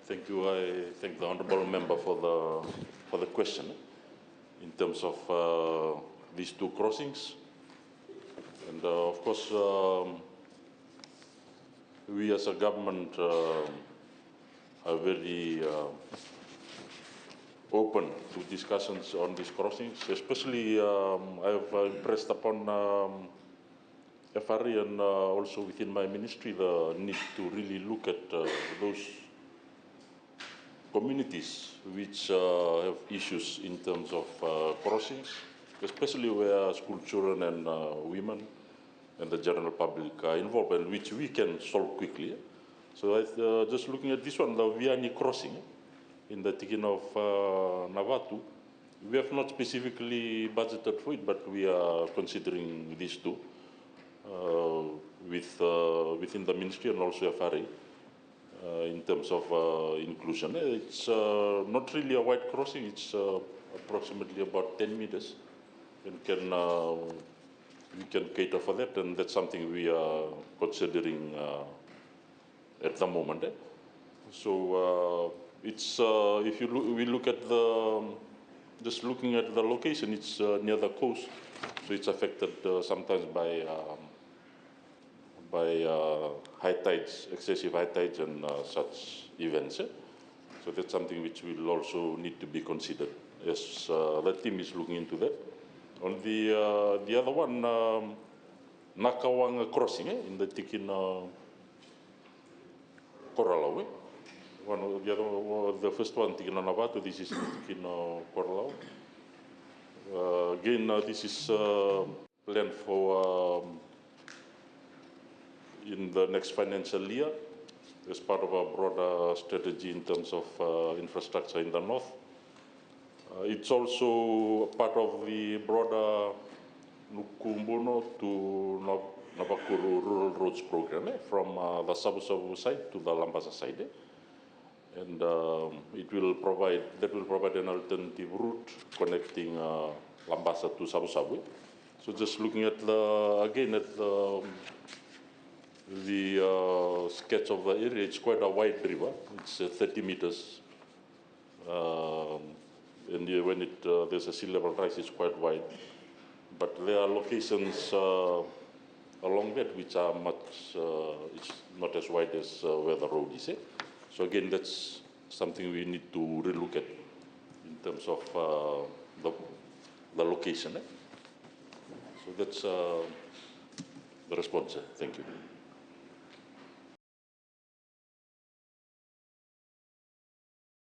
Thank you. I thank the honourable member for the question in terms of these two crossings, and of course we as a government are very open to discussions on these crossings. Especially, I've impressed upon FRA and also within my ministry the need to really look at those communities which have issues in terms of crossings, especially where school children and women and the general public are involved, and which we can solve quickly. So just looking at this one, the Viani crossing in the Tikin of Navatu, we have not specifically budgeted for it, but we are considering these two within the ministry and also FRA. In terms of inclusion, it's not really a wide crossing. It's approximately about 10 meters, and we can cater for that, and that's something we are considering at the moment. So it's if we look at just looking at the location, it's near the coast, so it's affected sometimes by high tides, excessive high tides and such events. So that's something which will also need to be considered as the team is looking into that. On the other one, Nakowaga crossing in the Tikin Koroalau. The first one, Tikin Navatu, this is Tikin Koroalau. Again, this is planned for in the next financial year as part of a broader strategy in terms of infrastructure in the north. It's also part of the broader Nukumbono to Navakuru Rural Roads program from the Sabu side to the Lambasa side. And that will provide an alternative route connecting Lambasa to Sabu. So just looking at the sketch of the area, it's quite a wide river. It's 30 meters, and when there's a sea level rise, it's quite wide. But there are locations along that which are it's not as wide as where the road is. So again, that's something we need to relook at in terms of the location. So that's the response. Thank you.